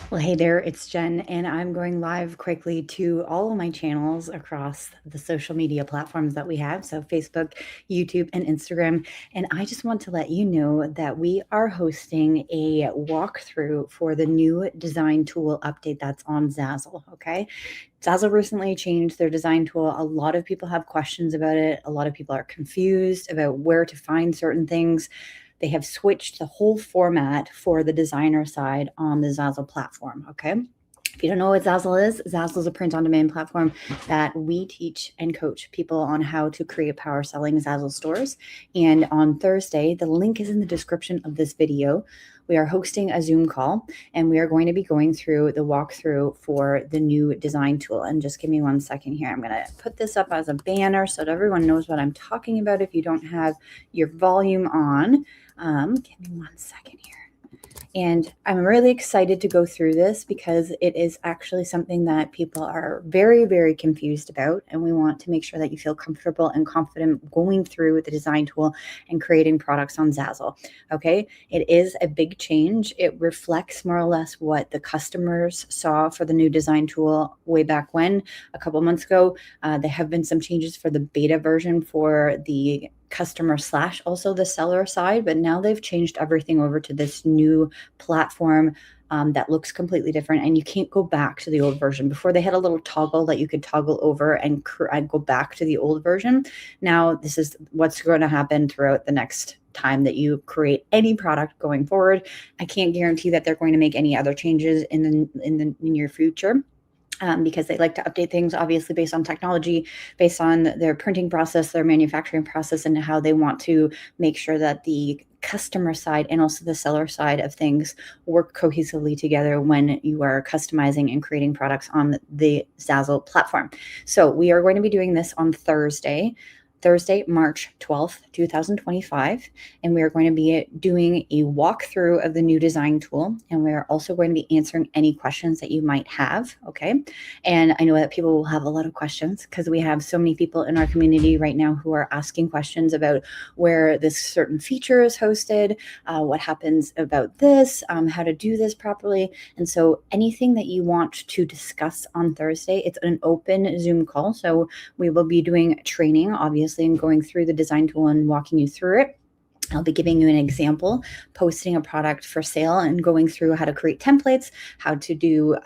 Well, hey there, it's Jen, and I'm going live quickly to all of my channels across the social media platforms that we have. So, Facebook, YouTube, and Instagram. And I just want to let you know that we are hosting a walkthrough for the new design tool update that's on Zazzle. Okay. Zazzle recently changed their design tool. A lot of people have questions about it. A lot of people are confused about where to find certain things. They have switched the whole format for the designer side on the Zazzle platform. Okay. If you don't know what Zazzle is a print on demand platform that we teach and coach people on how to create power selling Zazzle stores. And on Thursday, the link is in the description of this video. We are hosting a Zoom call and we are going to be going through the walkthrough for the new design tool. And just give me 1 second here. I'm going to put this up as a banner so that everyone knows what I'm talking about if you don't have your volume on. Give me 1 second here. And I'm really excited to go through this because it is actually something that people are very, very confused about. And we want to make sure that you feel comfortable and confident going through the design tool and creating products on Zazzle. Okay. It is a big change. It reflects more or less what the customers saw for the new design tool way back when, a couple months ago. There have been some changes for the beta version for the customer / also the seller side, but now they've changed everything over to this new platform that looks completely different, and you can't go back to the old version. Before, they had a little toggle that you could toggle over and go back to the old version. Now this is what's going to happen throughout the next time that you create any product going forward. I can't guarantee that they're going to make any other changes in the near future. Because they like to update things, obviously, based on technology, based on their printing process, their manufacturing process, and how they want to make sure that the customer side and also the seller side of things work cohesively together when you are customizing and creating products on the Zazzle platform. So we are going to be doing this on Thursday, March 12th, 2025. And we are going to be doing a walkthrough of the new design tool. And we are also going to be answering any questions that you might have. Okay. And I know that people will have a lot of questions because we have so many people in our community right now who are asking questions about where this certain feature is hosted, what happens about this, how to do this properly. And so anything that you want to discuss on Thursday, it's an open Zoom call. So we will be doing training, obviously, and going through the design tool and walking you through it. I'll be giving you an example, posting a product for sale and going through how to create templates, how to do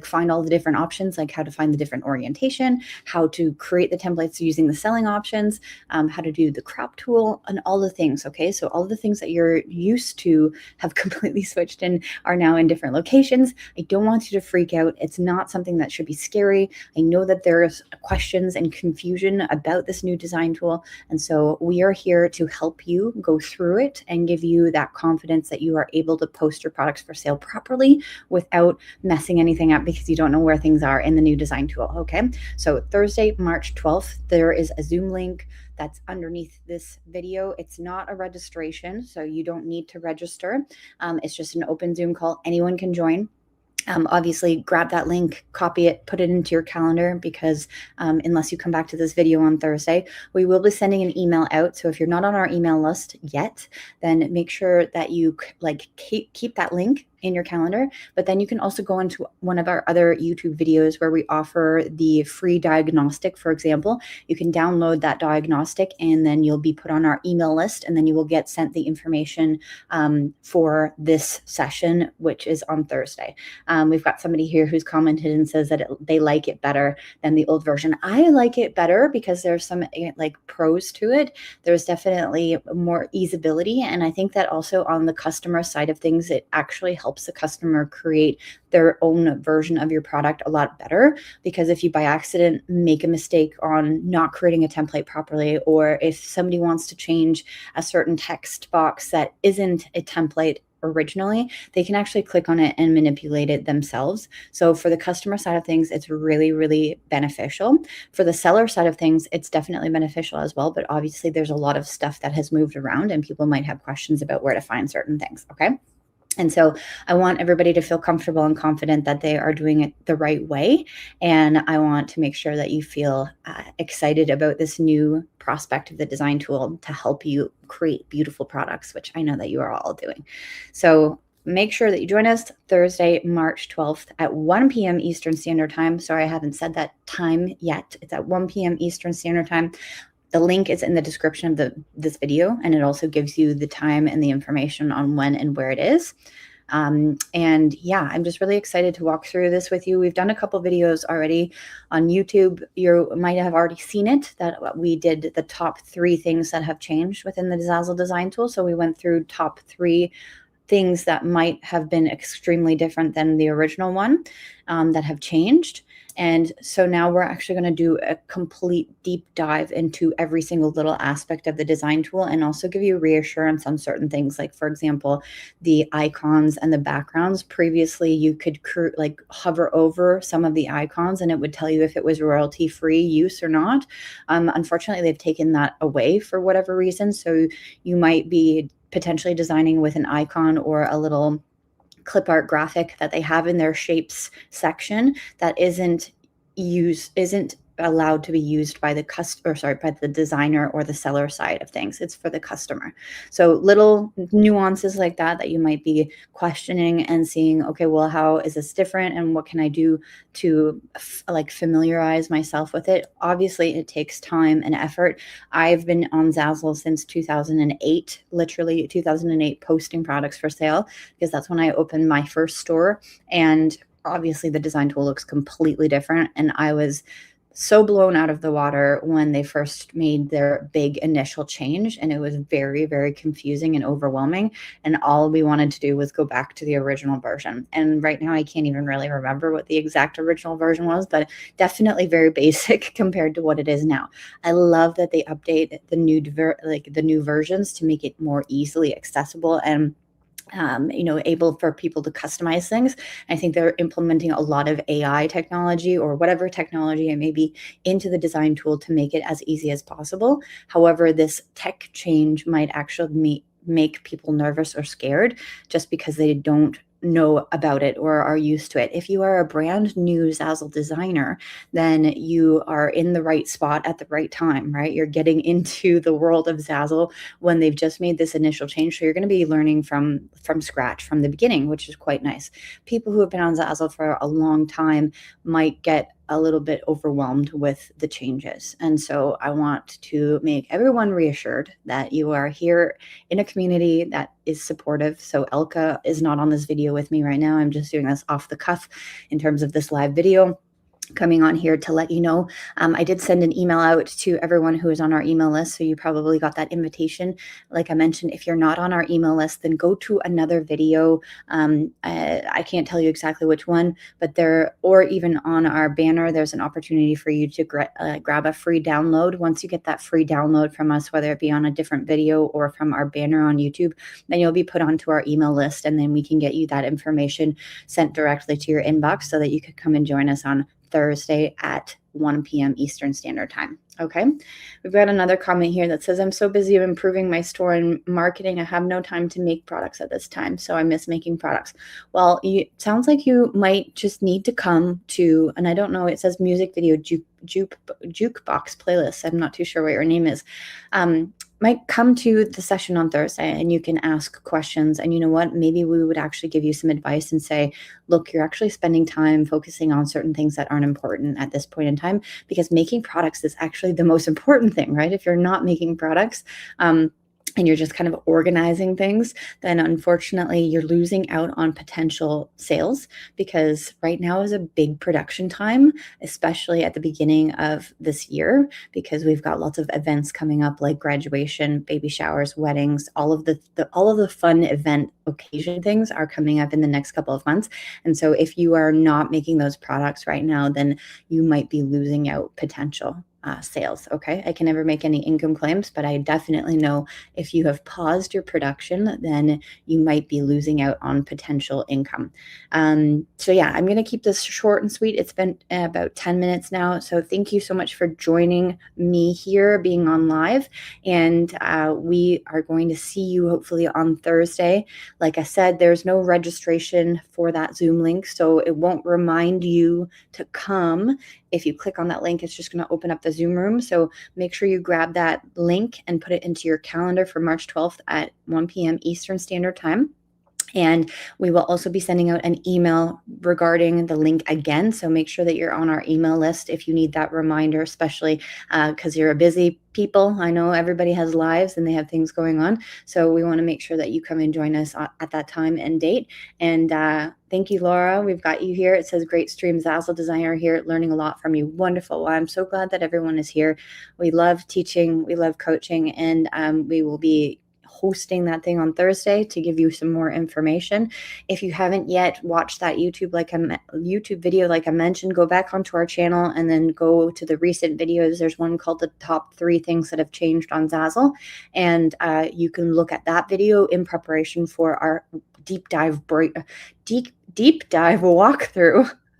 find all the different options, like how to find the different orientation, how to create the templates using the selling options, how to do the crop tool, and all the things. Okay, so all the things that you're used to have completely switched and are now in different locations. I don't want you to freak out. It's not something that should be scary. I know that there's questions and confusion about this new design tool, and so we are here to help you go through it and give you that confidence that you are able to post your products for sale properly without messing anything up because you don't know where things are in the new design tool. Okay, so Thursday, March 12th, there is a Zoom link that's underneath this video. It's not a registration, so you don't need to register. It's just an open Zoom call. Anyone can join. Obviously, grab that link, copy it, put it into your calendar because unless you come back to this video on Thursday, we will be sending an email out. So if you're not on our email list yet, then make sure that you keep that link in your calendar. But then you can also go into one of our other YouTube videos where we offer the free diagnostic. For example, you can download that diagnostic and then you'll be put on our email list, and then you will get sent the information for this session, which is on Thursday. We've got somebody here who's commented and says that they like it better than the old version. I like it better because there's some pros to it. There's definitely more easeability. And I think that also on the customer side of things, it actually helps the customer create their own version of your product a lot better. Because if you by accident make a mistake on not creating a template properly, or if somebody wants to change a certain text box that isn't a template originally, they can actually click on it and manipulate it themselves. So for the customer side of things, it's really, really beneficial. For the seller side of things, it's definitely beneficial as well. But obviously, there's a lot of stuff that has moved around and people might have questions about where to find certain things. Okay. And so I want everybody to feel comfortable and confident that they are doing it the right way. And I want to make sure that you feel excited about this new prospect of the design tool to help you create beautiful products, which I know that you are all doing. So make sure that you join us Thursday, March 12th at 1 p.m. Eastern Standard Time. Sorry, I haven't said that time yet. It's at 1 p.m. Eastern Standard Time. The link is in the description of this video, and it also gives you the time and the information on when and where it is. And yeah, I'm just really excited to walk through this with you. We've done a couple videos already on YouTube. You might have already seen it, that we did the top 3 things that have changed within the Zazzle design tool. So we went through top 3 things that might have been extremely different than the original one, that have changed. And so now we're actually going to do a complete deep dive into every single little aspect of the design tool, and also give you reassurance on certain things. Like, for example, the icons and the backgrounds. Previously, you could hover over some of the icons and it would tell you if it was royalty-free use or not. Unfortunately, they've taken that away for whatever reason. So you might be potentially designing with an icon or a little clip art graphic that they have in their shapes section that isn't allowed to be used by the by the designer or the seller side of things. It's for the customer. So little nuances like that you might be questioning and seeing, okay, well, how is this different and what can I do to familiarize myself with it? Obviously, it takes time and effort. I've been on Zazzle since 2008, literally 2008, posting products for sale, because that's when I opened my first store. And obviously the design tool looks completely different. And I was so blown out of the water when they first made their big initial change, and it was very, very confusing and overwhelming, and all we wanted to do was go back to the original version. And right now I can't even really remember what the exact original version was, but definitely very basic compared to what it is now. I love that they update the new versions to make it more easily accessible and able for people to customize things. I think they're implementing a lot of AI technology or whatever technology it may be into the design tool to make it as easy as possible. However, this tech change might actually make people nervous or scared just because they don't know about it or are used to it. If you are a brand new Zazzle designer, then you are in the right spot at the right time, right? You're getting into the world of Zazzle when they've just made this initial change. So you're going to be learning from scratch, from the beginning, which is quite nice. People who have been on Zazzle for a long time might get a little bit overwhelmed with the changes. And so I want to make everyone reassured that you are here in a community that is supportive. So Elka is not on this video with me right now. I'm just doing this off the cuff in terms of this live video, coming on here to let you know. I did send an email out to everyone who is on our email list, so you probably got that invitation. Like I mentioned, if you're not on our email list, then go to another video. I can't tell you exactly which one, but or even on our banner, there's an opportunity for you to grab a free download. Once you get that free download from us, whether it be on a different video or from our banner on YouTube, then you'll be put onto our email list, and then we can get you that information sent directly to your inbox so that you could come and join us on Thursday at 1 p.m. Eastern Standard Time. Okay. We've got another comment here that says, I'm so busy improving my store and marketing. I have no time to make products at this time, so I miss making products. Well, it sounds like you might just need to come to, and I don't know, it says music video jukebox playlist. I'm not too sure what your name is. Might come to the session on Thursday and you can ask questions. And you know what? Maybe we would actually give you some advice and say, look, you're actually spending time focusing on certain things that aren't important at this point in time, because making products is actually the most important thing, right? If you're not making products, and you're just kind of organizing things, then unfortunately you're losing out on potential sales, because right now is a big production time, especially at the beginning of this year, because we've got lots of events coming up like graduation, baby showers, weddings, all of the fun event occasion things are coming up in the next couple of months. And so if you are not making those products right now, then you might be losing out potential sales. Okay. I can never make any income claims, but I definitely know if you have paused your production, then you might be losing out on potential income. So yeah, I'm going to keep this short and sweet. It's been about 10 minutes now. So thank you so much for joining me here, being on live. And we are going to see you hopefully on Thursday. Like I said, there's no registration for that Zoom link, so it won't remind you to come. If you click on that link, it's just going to open up the Zoom room. So make sure you grab that link and put it into your calendar for March 12th at 1 p.m. Eastern Standard Time. And we will also be sending out an email regarding the link again. So make sure that you're on our email list if you need that reminder, especially because you're a busy people. I know everybody has lives and they have things going on. So we want to make sure that you come and join us at that time and date. And thank you, Laura. We've got you here. It says great stream, Zazzle designer here, learning a lot from you. Wonderful. Well, I'm so glad that everyone is here. We love teaching. We love coaching. And we will be hosting that thing on Thursday to give you some more information. If you haven't yet watched that YouTube video, like I mentioned, go back onto our channel and then go to the recent videos. There's one called the top 3 things that have changed on Zazzle, and you can look at that video in preparation for our deep dive walkthrough.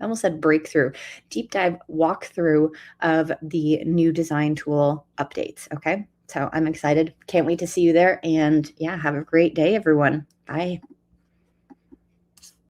I almost said breakthrough. Deep dive walkthrough of the new design tool updates. Okay. So I'm excited. Can't wait to see you there. And yeah, have a great day, everyone. Bye.